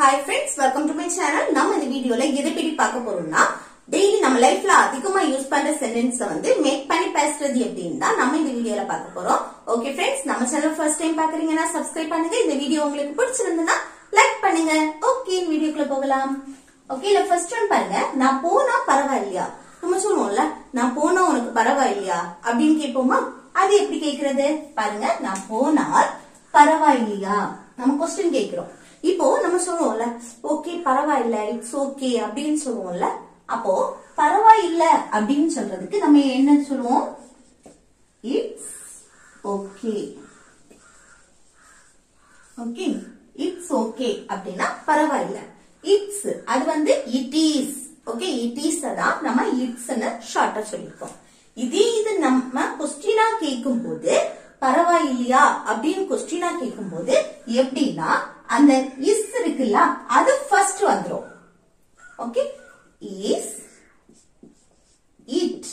Hi friends, welcome to my channel. நம்ம இந்த வீடியோல எதை பத்தி பார்க்க போறோம்னா டெய்லி நம்ம லைஃப்ல அதிகமா யூஸ் பண்ற சென்டென்ஸ் வந்து மேக் பண்ணி பேசுறது எப்படின்னு தான் நம்ம இந்த வீடியோல பார்க்க போறோம். ஓகே फ्रेंड्स, நம்ம சேனல் ஃபர்ஸ்ட் டைம் பாக்குறீங்கன்னா சப்ஸ்கிரைப் பண்ணுங்க. இந்த வீடியோ உங்களுக்கு பிடிச்சிருந்தா லைக் பண்ணுங்க. ஓகே, வீடியோக்குள்ள போகலாம். ஓகே, இல்ல ஃபர்ஸ்ட் ஒன் பாருங்க. நான் போனா பரவாயில்லையா? நம்ம சொல்லுவோம்ல, நான் போனா உனக்கு பரவாயில்லையா அப்படின்னு கேட்போமா? அது எப்படி கேக்குறது பாருங்க. நான் போனால் பரவாயில்லையா நம்ம क्वेश्चन கேக்குறோம். இப்போ நம்ம சொல்லுவோம்ல, ஓகே பரவாயில்ல, இட்ஸ் ஓகே அப்படின்னு சொல்லுவோம்ல. அப்போ பரவாயில்ல அப்படின்னு சொல்றதுக்கு நம்ம என்ன சொல்லுவோம்? It's okay. Okay, it's okay அப்படின்னா பரவாயில்ல. இட்ஸ் அது வந்து it is. Okay, it is தான் நம்ம இட்ஸ் ஷார்ட்டா சொல்லிருக்கோம். இது நம்ம கொஸ்டினா கேட்கும் போது பரவாயில்லையா அப்படின்னு கொஸ்டினா கேட்கும் போது எப்படின்னா அந்த இஸ் இருக்குல்ல, அது ஃபர்ஸ்ட் வந்துரும். Okay, is it.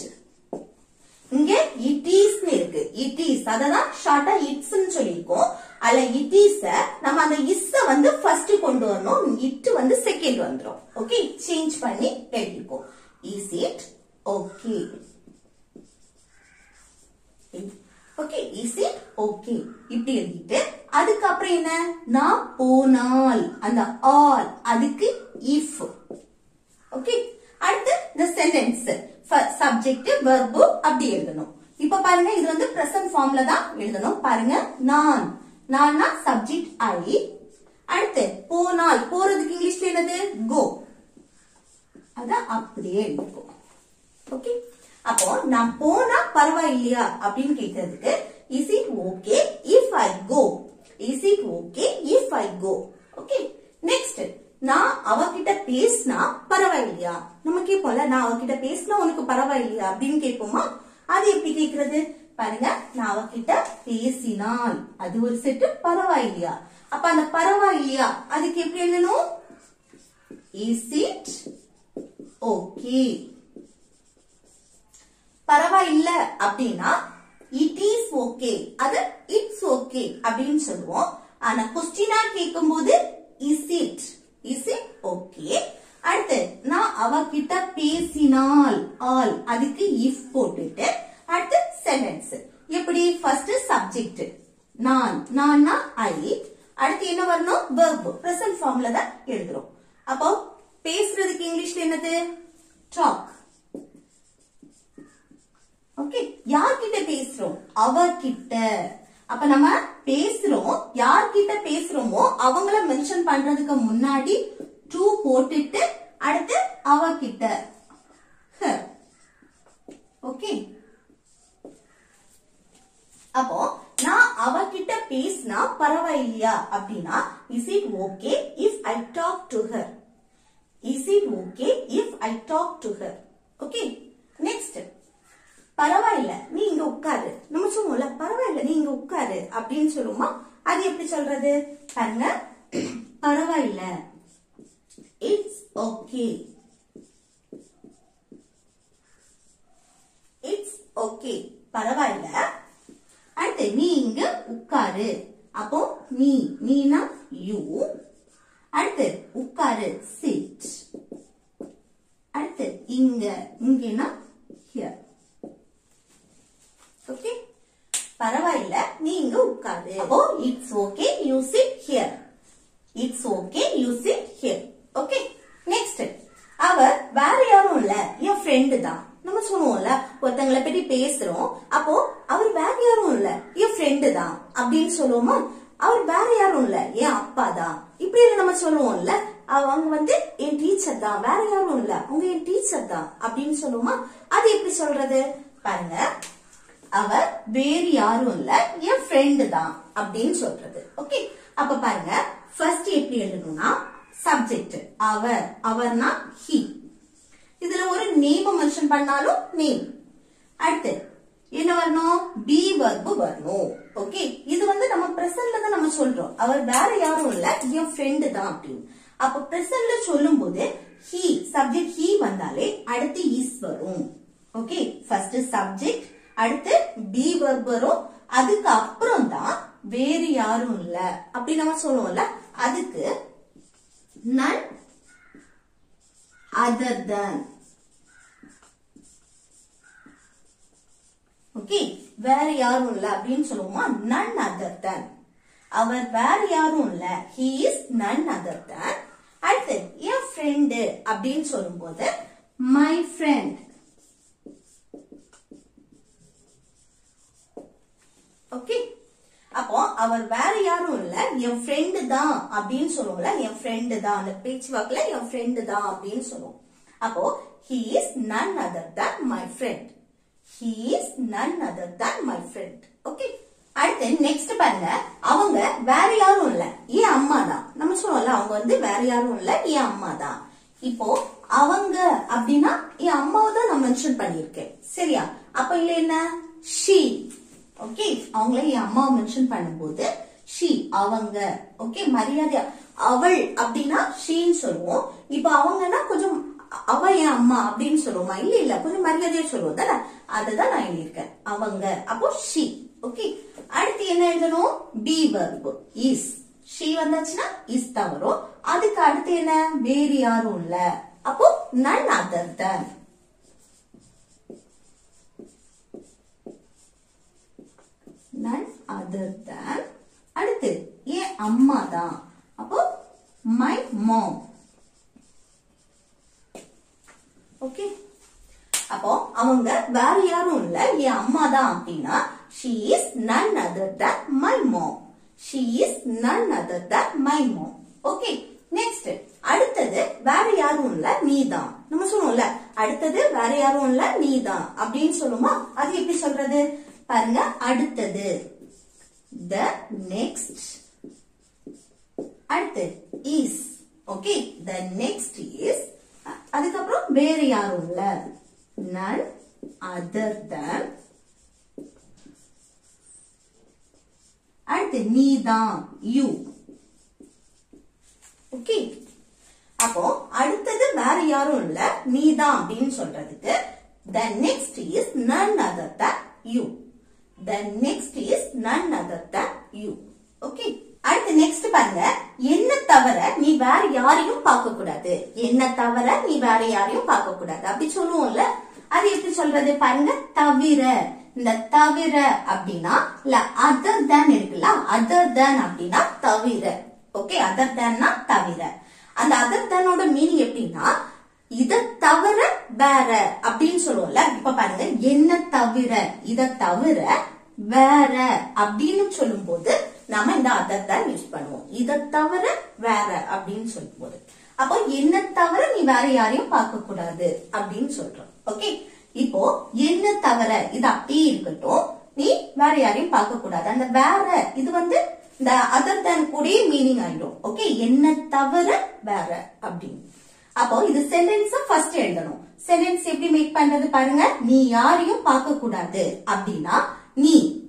இங்க இட் இஸ் இருக்கு. இட் இஸ் அததான் ஷார்ட்டா இட்ஸ் சொல்லிருக்கோம். அல்ல இட் இஸ் நம்ம அந்த இஸ் வந்து ஃபர்ஸ்ட் கொண்டு வரணும், இட் வந்து செகண்ட் வந்துரும். ஓகே, சேஞ்ச் பண்ணி எழுதிருக்கோம். Is it okay. Okay, is it okay இப்படி எழுதிட்டு அதுக்கப்புறம் என்ன? நான் போனால் அந்த ஆல் அதுக்கு இஃப். ஓகே, அடுத்து இந்த சென்டென்ஸ் சப்ஜெக்ட் வெர்ப் அப்படி எழுதணும். இப்ப பாருங்க, இது வந்து பிரசன்ட் ஃபார்ம்ல தான் எழுதணும். பாருங்க, நான் நான்னா சப்ஜெக்ட் ஐ. அடுத்து போனால், போறதுக்கு இங்கிலீஷ்ல என்னது? கோ. அத அப்படியே எழுதிக்கும். ஓகே, அப்போ நான் போனா பரவாயில்லையா அப்படின்னு கேட்கறதுக்கு is it okay if I go. Is it okay if I go. Okay, next நான் அவகிட்ட பேசினா பரவாயில்லையா நம்ம கேட்போம்ல. நான் அவகிட்ட பேசினா உனக்கு பரவாயில்லையா அப்படின்னு கேட்போமா? அது எப்படி கேட்கறது பாருங்க. நான் அவகிட்ட பேசினால் அது ஒரு செட்டு பரவாயில்லையா. அப்ப அந்த பரவாயில்லையா அதுக்கு எப்படி எழுதணும்? Is it okay. பரவாயில்ல அப்படின்னா இட் இஸ் ஓகே, அது இட்ஸ் ஓகே அப்படின்னு சொல்லுவோம். ஆனா கொஸ்டினா கேட்கும் போது இஸ் இட் ஓகே. அடுத்து நான் அவகிட்ட பேசினால் ஆல் அதுக்கு இஃப் போட்டுட்டு அடுத்து சென்டென்ஸ் எப்படி? ஃபர்ஸ்ட் சப்ஜெக்ட் நான்னா ஐ. அடுத்து என்ன வரணும்? வெர்ப் பிரசன்ட் ஃபார்ம்ல தான் எழுதுறோம். அப்போ பேசுறதுக்கு இங்கிலீஷ்ல என்னது? டாக். ஓகே, யார்கிட்ட பேசுறோம்? அவகிட்ட. அப்ப நம்ம பேசுறோம், யார்கிட்ட பேசுறோமோ அவங்கள மென்ஷன் பண்றதுக்கு முன்னாடி டு போட்டுட்டு அடுத்து அவகிட்ட. ஓகே, அப்போ நான் அவகிட்ட பேசினா பரவாயில்லையா அப்படின்னா is it okay if I talk to her. Is it okay if I talk to her. Okay, next பரவாயில்ல நீ இங்க உட்காரு. நம்ம சொல்லுவோம்ல, பரவாயில்ல நீ இங்க உட்காரு அப்படின்னு சொல்லுவோமா? அது எப்படி சொல்றது பாருங்க. பரவாயில்ல இட்ஸ் ஓகே. இட்ஸ் ஓகே பரவாயில்ல. அடுத்து நீ இங்க உட்காரு. அப்போ நீனா யூ. அடுத்து உட்காரு சிட். அடுத்து இங்கன்னா ஹியர். ஓகே, பரவாயில்ல நீ இங்க உட்காரு. அப்போ it's okay you sit here. It's okay you sit here. Okay, next அவர் வேற யாரும் இல்ல, என் ஃப்ரெண்டு தான். நம்ம சொல்லுவோம்ல, ஒருத்தங்களை பத்தி பேசுறோம், அப்போ அவர் வேற யாரும் இல்ல, என் ஃப்ரெண்டு தான் அப்படின்னு சொல்லுவோமா? அவர் வேற யாரும் இல்ல, என் அப்பா தான் இப்படி நம்ம சொல்லுவோம்ல. அவங்க வந்து என் டீச்சர் தான், வேற யாரும் இல்ல, அவங்க என் டீச்சர் தான் அப்படின்னு சொல்லுவோமா? அது எப்படி சொல்றது பாருங்க. அவர் வேறு யாரும் இல்ல, என் ஃப்ரெண்டு தான் அப்படின்னு சொல்றது. ஓகே, அப்ப பாருங்க ஃபர்ஸ்ட் எப்படி எழுதணும்னா சப்ஜெக்ட் அவர்னா ஹி. இதுல ஒரு நேம் மென்ஷன் பண்ணாலும் நேம். அடுத்து என்ன வரணும்? பி வெர்ப் வரணும். ஓகே, இது வந்து நம்ம பிரசன்ட்ல தான் நம்ம சொல்றோம். அவர் வேற யாரும் இல்ல, என் ஃப்ரெண்டு தான் அப்படின்னு. அப்ப பிரசன்ட்ல சொல்லும் போது ஹி சப்ஜெக்ட் ஹி வந்தாலே அடுத்து இஸ் வரும். ஓகே, ஃபர்ஸ்ட் சப்ஜெக்ட் அடுத்து பி வெர்ப் வரும், அதுக்கு அப்புறம் தான் வேறு யாரும் இல்ல அப்படி நம்ம சொல்லுவோம்ல, அதுக்கு none other than. ஓகே, வேற யாரும் இல்ல அப்படின்னு சொல்லுவோமா, none other than. அவர் வேற யாரும் இல்ல, he is none other than. அடுத்து என் ஃப்ரெண்டு அப்படின்னு சொல்லும்போது my friend. ஓகே, அப்போ அவர் வேற யாரும் இல்ல, என் ஃப்ரெண்டு தான் அப்படின்னு சொல்லுவோம்ல, என் ஃப்ரெண்டு தான், அந்த பேச்சு வாக்குல என் ஃப்ரெண்டு தான் அப்படின்னு சொல்லுவோம். அப்போ he is none other than my friend. He is none other than my friend. Okay, அடுத்து நெக்ஸ்ட் பாருங்க, அவங்க வேற யாரும் இல்ல, என் அம்மா தான். நம்ம சொல்லுவோம்ல, அவங்க வந்து வேற யாரும் இல்ல, என் அம்மா தான். இப்போ அவங்க அப்படின்னா என் அம்மாவை தான் நான் மென்ஷன் பண்ணிருக்கேன், சரியா? அப்ப இல்ல என்ன, she. ஓகே, அவங்கள என் அம்மாவை மென்ஷன் பண்ணும்போது she, அவங்க. ஓகே, மரியாதையா அவள் அப்படின்னா sheன்னு சொல்லுவோம். இப்போ அவங்கன்னா கொஞ்சம் அவ என் அம்மா அப்படின்னு சொல்லுவோமா? இல்ல இல்ல, கொஞ்சம் மரியாதையா சொல்லுவோம் தானே, அதுதான் நான் எழுதியிருக்கேன், அவங்க. அப்போ she. ஓகே, அடுத்து என்ன எழுதணும், be verb is. she வந்தாச்சுன்னா is தான் வரும். அதுக்கு அடுத்து என்ன, வேறு யாரும் இல்ல, அப்போ none other than. none other than. அடுத்து என் அம்மா தான், அப்போ my mom. ஓகே, அப்போ அவங்க வேற யாரும் இல்ல, என் அம்மா தான் அப்படின்னா she is none other than my mom. she is none other than my mom. Okay, next அடுத்தது வேற யாரும் இல்ல, நீதான். நம்ம சொல்லுவோம்ல, அடுத்தது வேற யாரும் இல்ல, நீதான் அப்படின்னு சொல்லுமா? அது எப்படி சொல்றது பாருங்க, அடுத்தது the next. அடுத்து is. Okay, the next is. அதுக்கப்புறம் வேற யாரும் இல்ல, none other than. அடுத்து நீதான், you. ஓகே, அப்போ அடுத்தது வேற யாரும் இல்ல, நீதான் அப்படின்னு சொல்றதுக்கு the next is none other than you. the next is none other than you. Okay, அடுத்து நெக்ஸ்ட் பாருங்க, என்ன தவிர நீ வேற யாரையும் பார்க்க கூடாது. என்ன தவிர நீ வேற யாரையும் பார்க்க கூடாது அப்படி சொல்லுவோம்ல, அது எப்படி சொல்றது பாருங்க, தவிர. இந்த தவிர அப்படின்னா இல்ல other than இருக்குல்ல, other than அப்படின்னா தவிர. ஓகே, other thanனா தவிர. அந்த other than ஓட மீனிங் எப்படின்னா இத தவிர வேற அப்படின்னு சொல்லுவோம்ல. இப்ப பாருங்க, என்ன தவிர, இத தவிர வேற அப்படின்னு சொல்லும் போது நாம இந்த other than யூஸ் பண்ணுவோம். இத தவிர வேற அப்படின்னு சொல்லும் போது, அப்போ என்ன தவிர நீ வேற யாரையும் பார்க்க கூடாது அப்படின்னு சொல்றோம். ஓகே, இப்போ என்ன தவிர இது அப்படியே இருக்கட்டும், நீ வேற யாரையும் பார்க்க கூடாது. அந்த வேற இது வந்து இந்த other than கூட மீனிங் ஆயிடும். ஓகே, என்ன தவிர வேற அப்படின்னு. அப்போ இது சென்டென்ஸ் ஃபர்ஸ்ட் எழுதணும். சென்டென்ஸ் எப்படி மேக் பண்றது பாருங்க, நீ யாரையும் பார்க்க கூடாது அப்படின்னா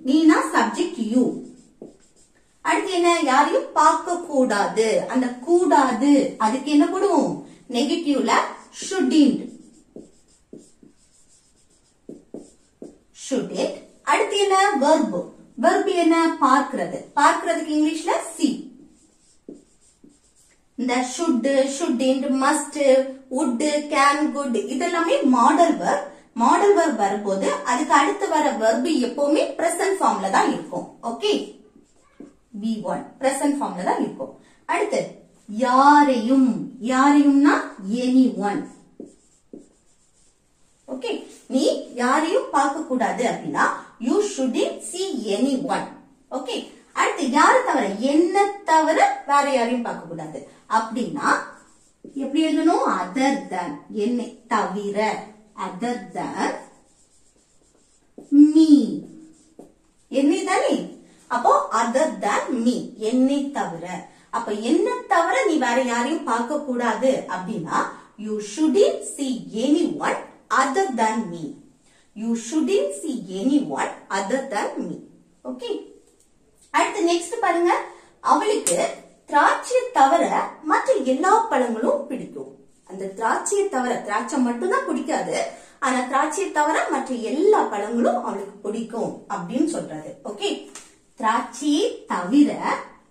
நீனா சப்ஜெக்ட் யூ. அடுத்து என்ன, யாரையும் பார்க்க கூடாது. அந்த கூடாது அதுக்கு என்ன போடுவோம், நெகட்டிவ்ல shouldn't. shouldn't. அடுத்து என்ன, verb. verb என்ன, பார்க்கிறது. பார்க்கிறதுக்கு இங்கிலீஷ்ல see. இந்த should, shouldn't, must, would, can, could இதெல்லாமே மாடல் verb. மாடல் verb வரும்போது அதுக்கு அடுத்து வர verb எப்பவுமே present formல தான் இருக்கும். ஓகே, V1 present formல தான் இருக்கும். அடுத்து யாரையும், யாரையும்னா anyone. ஓகே, நீ யாரையும் பார்க்க கூடாது அப்படின்னா you shouldn't see anyone. Okay, அடுத்து யாரை தவிர, என்ன தவிர வேற யாரையும் பார்க்க கூடாது அப்படின்னா எப்படி எழுதணும், other than. என்னை தவிர, other than me. என்னை தானே, அப்போ other than me, என்னை தவிர. அப்ப என்ன தவிர நீ வேற யாரையும் பார்க்க கூடாது அப்படின்னா you shouldn't see anyone other than me. you shouldn't see anyone other than me. Okay, அடுத்து நெக்ஸ்ட் பாருங்க, அவளுக்கு திராட்சையை தவிர மற்ற எல்லா பழங்களும் பிடிக்கும். அந்த திராட்சையை தவிர, திராட்சை மட்டும் தான் பிடிக்காது, ஆனா திராட்சையை தவிர மற்ற எல்லா பழங்களும் அவளுக்கு பிடிக்கும் அப்படின்னு சொல்றது. ஓகே, திராட்சையை தவிர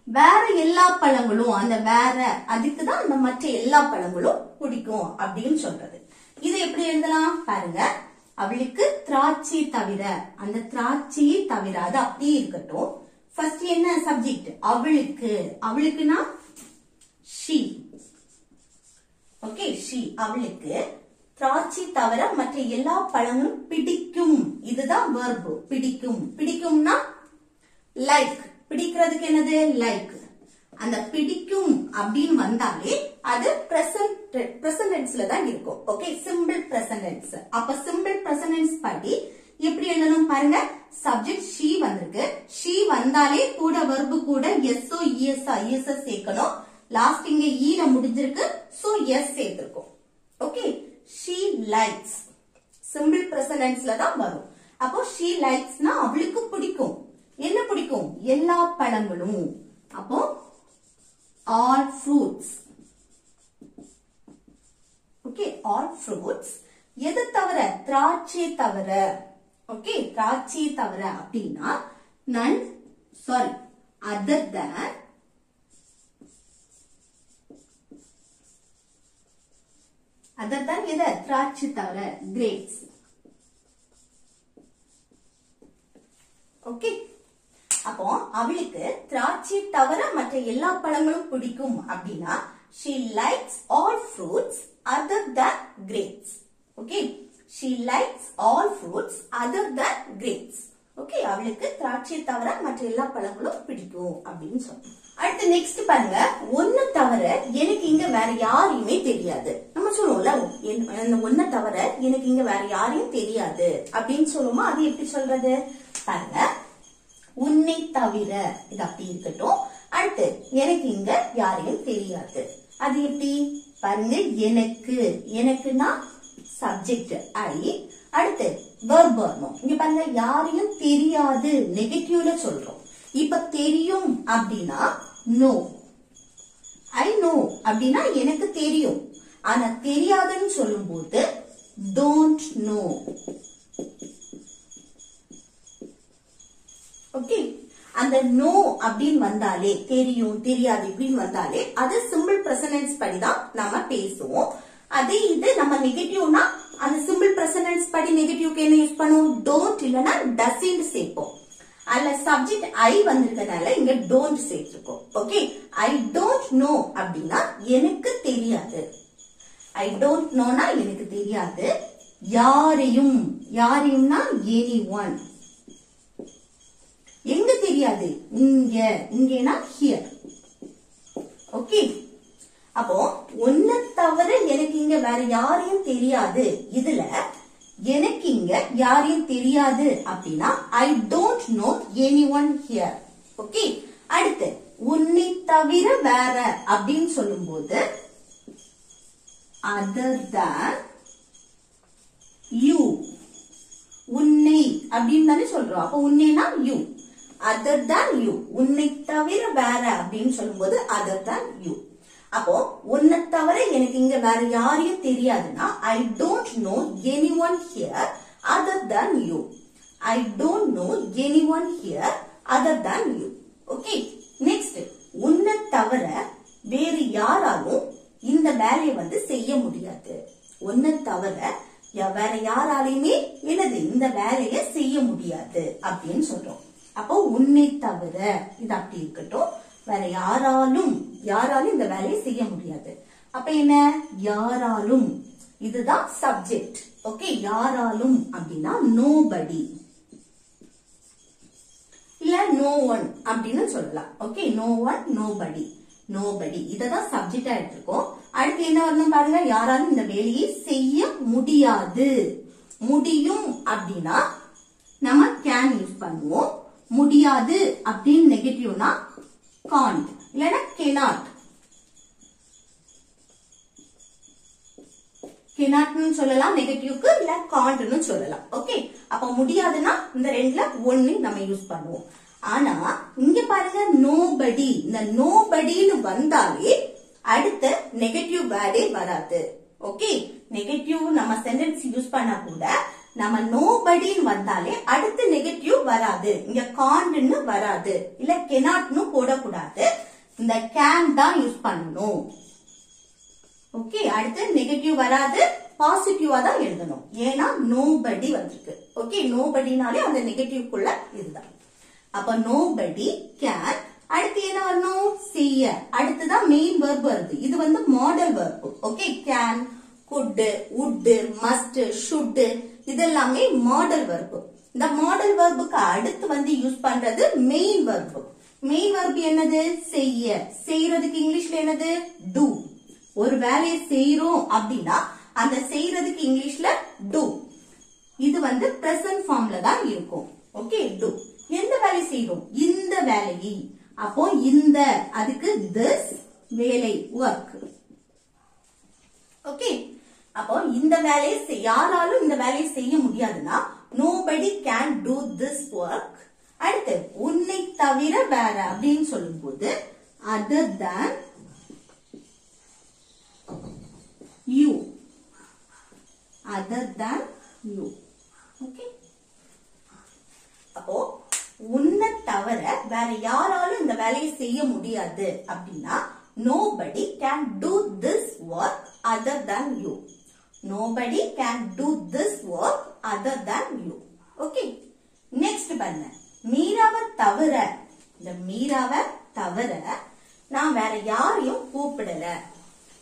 வேற எல்லா பழங்களும் அந்த வேற அதுக்குதான் அந்த மற்ற எல்லா பழங்களும் பிடிக்கும் அப்படின்னு சொல்றது. இது எப்படி எழுதலாம் பாருங்க. அவளுக்கு திராட்சை தவிர, அந்த திராட்சையை தவிர அது அப்படியே இருக்கட்டும். ஃபர்ஸ்ட் என்ன சப்ஜெக்ட்? அவளுக்கு. அவளுக்குன்னா she. ஓகே, she அவளுக்கு திராட்சை தவிர மற்ற எல்லா பழங்களும் பிடிக்கும். இதுதான் verb. பிடிக்கும். பிடிக்கும்னா லைக். பிடிக்கிறதுக்கு என்னது? லைக். அந்த பிடிக்கும் அப்படின்னு வந்தாலே அது present tenseல தான் இருக்கும். Okay, simple present tense. அப்ப சிம்பிள் present tense படி எப்படி எழுதணும் பாருங்க. சப்ஜெக்ட் she வந்திருக்கு. she வந்தாலே கூட verb கூட எஸ்ஓ es சேர்க்கணும். லாஸ்ட் இங்க ஈல முடிஞ்சிருக்கு. சோ எஸ் சேர்த்திருக்கும். Okay, she likes simple present tenseல தான் வரும். அப்போ she likesனா அவளுக்கு பிடிக்கும். என்ன பிடிக்கும்? எல்லா பழங்களும். அப்போ all fruits. Okay, all fruits. எது தவிர? திராட்சை தவிர. ஓகே, திராட்சை தவிர அப்படின்னா none, sorry, other than எது? திராட்சை தவிர grapes. ஓகே, அப்போ அவளுக்கு திராட்சை தவிர மற்ற எல்லா பழங்களும் பிடிக்கும் அப்படின்னா she likes all fruits other than grapes. Okay, she likes all fruits other than grapes. Okay, அவளுக்கு திராட்சை தவிர மற்ற எல்லா பழங்களும் பிடிக்கும் அப்படின்னு சொல்றோம். அடுத்து நெக்ஸ்ட் பாருங்க. ஒன்னு தவிர எனக்கு இங்க வேற யாரையுமே தெரியாது. நம்ம சொல்லுவோம்ல, ஒன்ன தவிர எனக்கு இங்க வேற யாரையும் தெரியாது அப்படின்னு சொல்லுவோமா? அது எப்படி சொல்றது பாருங்க. உன்னை தவிர இது அப்படி இருக்கட்டும். அடுத்து எனக்கு இங்க யாரையும் தெரியாது. அது எப்படி பாருங்க. எனக்கு, எனக்குன்னா சப்ஜெக்ட் ஐ. அடுத்து verb வரணும். இங்க பாருங்க, யாரையும் தெரியாது நெகட்டிவ்ல சொல்றோம். இப்ப தெரியும் அப்படின்னா நோ. ஐ நோ அப்படின்னா எனக்கு தெரியும். ஆனா தெரியாதுன்னு சொல்லும் போது டோன்ட் நோ. ஓகே, அந்த நோ அப்படின்னு வந்தாலே, தெரியும் தெரியாது இப்படின்னு வந்தாலே அது சிம்பிள் பிரசன்ட் டென்ஸ் படிதான் நாம பேசுவோம். அதே இது நம்ம நெகட்டிவ்னா அந்த சிம்பிள் பிரசன்ட் டென்ஸ் படி நெகட்டிவ்க்கு என்ன யூஸ் பண்ணுவோம்? டோன்ட் இல்லனா டசன்ட் சேர்ப்போம். அல்ல சப்ஜெக்ட் ஐ வந்திருக்கனால இங்க டோன்ட் சேர்த்திருக்கோம். ஓகே, ஐ டோன்ட் நோ அப்படின்னா எனக்கு தெரியாது. ஐ டோன்ட் நோனா எனக்கு தெரியாது. யாரையும், யாரையும்னா anyone. எங்க தெரியாது? இங்க, இங்கனா ஹியர். ஓகே, அப்போ ஒன்ன தவிர எனக்கு இங்க வேற யாரையும் தெரியாது. இதுல எனக்கு இங்க யாரையும் தெரியாது அப்படின்னா ஐ don't no anyone here. Okay, அடுத்து உன்னை தவிர வேற அப்படின்னு சொல்லும் போது other than you. உன்னை அப்படின்னு தானே சொல்றோம். அப்போ உன்னைனா you. other than you. உன்னை தவிர வேற அப்படின்னு சொல்லும் போது other than you. அப்போ உன்னை தவிர எனக்கு இங்க வேற யாரையும் தெரியாதுன்னா I don't know anyone here other than you. I don't know anyone here other than you. Okay, next, உன்னை தவிர வேறு யாராலும் இந்த வேலையை வந்து செய்ய முடியாது. உன்னை தவிர வேற யாராலையுமே என்னது இந்த வேலையை செய்ய முடியாது அப்படின்னு சொல்றோம். அப்போ உன்னை தவிர இது அப்படி இருக்கட்டும். வேற யாராலும், யாராலும் இந்த வேலையை செய்ய முடியாது. அப்ப என்ன? யாராலும். இதுதான் சப்ஜெக்ட். ஓகே, யாராலும் அப்படின்னா nobody இல்ல no one அப்படின்னு சொல்லலாம். Okay, no one, nobody, nobody. இததான் சப்ஜெக்டா எடுத்துக்கோம். அடுத்து என்ன வரணும் பாருங்க. யாராலும் இந்த வேலையை செய்ய முடியாது. முடியும் அப்படின்னா நம்ம can யூஸ் பண்ணுவோம். முடியாது அப்படின்னு நெகட்டிவ்னா can't இல்லனா cannot. cannot னு சொல்லலாம் நெகட்டிவ்க்கு, இல்ல can't னு சொல்லலாம். ஓகே, அப்ப முடியாதுன்னா இந்த ரெண்டுல ஒன்னு நம்ம யூஸ் பண்ணுவோம். ஆனா இங்க பாருங்க nobody. இந்த nobody னு வந்தாலே அடுத்த நெகட்டிவ் வேர்டே வராது. ஓகே, நெகட்டிவ் நம்ம சென்டென்ஸ் யூஸ் பண்ணா கூட நம்ம நோபடின்னு வந்தாலே அடுத்து நெகட்டிவ் வராது. இங்க கான்ட்னு வராது, இல்ல கெனாட்னு போடக்கூடாது. இந்த கேன் தான் யூஸ் பண்ணணும். ஓகே, அடுத்து நெகட்டிவ் வராது, பாசிட்டிவா தான் எழுதணும். ஏன்னா நோபடி வந்திருக்கு. ஓகே, நோபடினாலே அந்த நெகட்டிவ்க்குள்ள இதுதான். அப்ப நோபடி கேன். அடுத்து என்ன வரணும்? செய்ய. அடுத்துதான் மெயின் வெர்ப் வருது. இது வந்து model verb. Okay, can, good, would, must, should இதெல்லாமே மாடல் வெர்ப். இந்த மாடல் வெர்புக்கு அடுத்து வந்து யூஸ் பண்றது மெயின் வெர்ப். மெயின் வெர்ப் என்னது? செய்ய. செய்யறதுக்கு இங்கிலீஷ்ல என்னது? do. ஒரு வேலையை செய்யறோம் அப்படின்னா அந்த செய்யறதுக்கு இங்கிலீஷ்ல do. இது வந்து பிரசன்ட் ஃபார்ம்ல தான் இருக்கும். Okay, do. எந்த வேலை செய்யறோம்? இந்த வேலையை. அப்போ இந்த அதுக்கு this வேலை work. ஓகே, அப்போ இந்த வேலையை யாராலும் இந்த வேலையை செய்ய முடியாதுன்னா nobody can do this work. அடுத்து உன்னை தவிர வேற அப்படின்னு சொல்லும்போது other than you. Other than you. Okay. அப்போ உன்னை தவிர வேற யாராலும் இந்த வேலையை செய்ய முடியாது அப்படின்னா nobody can do this work other than you. Nobody can do this work other than you. Okay. Next பண்ண மீராவை தவிர, இந்த மீராவை தவிர நான் வேற யாரையும் கூப்பிடல.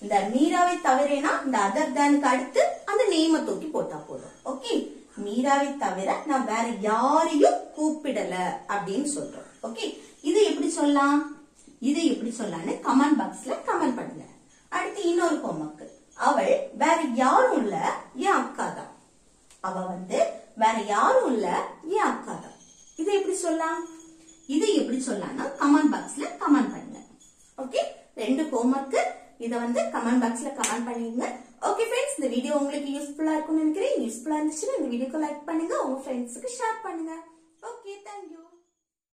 இந்த மீராவை தவிரனா இந்த அதர் தேனுக்கு அடுத்து அந்த நேம தூக்கி போட்டா போதும். ஓகே, மீராவை தவிர நான் வேற யாரையும் கூப்பிடல அப்படின்னு சொல்றோம். ஓகே, இது எப்படி சொல்லலாம்? இது எப்படி சொல்லலாம்னு கமெண்ட் பாக்ஸ்ல கமெண்ட் பண்ணுங்க. அடுத்து இன்னொரு ஹோம்வொர்க். அவள் வேற யாரும் இல்ல, என் அக்கா தான். அவ வந்து வேற யாரும் இல்ல, என் அக்கா தான். இதை எப்படி சொல்லலாம்? இதை எப்படி சொல்லலாம்னா கமெண்ட் பாக்ஸ்ல கமெண்ட் பண்ணுங்க. ஓகே, ரெண்டு ஹோம்வொர்க். இத வந்து கமெண்ட் பாக்ஸ்ல கமெண்ட் பண்ணிடுங்க. ஓகே ஃப்ரெண்ட்ஸ், இந்த வீடியோ உங்களுக்கு யூஸ்ஃபுல்லா இருக்கும்னு நினைக்கிறேன். யூஸ்ஃபுல்லா இருந்துச்சுன்னா இந்த வீடியோக்கு லைக் பண்ணுங்க, உங்க ஃப்ரெண்ட்ஸ்க்கு ஷேர் பண்ணுங்க. Okay, thank you.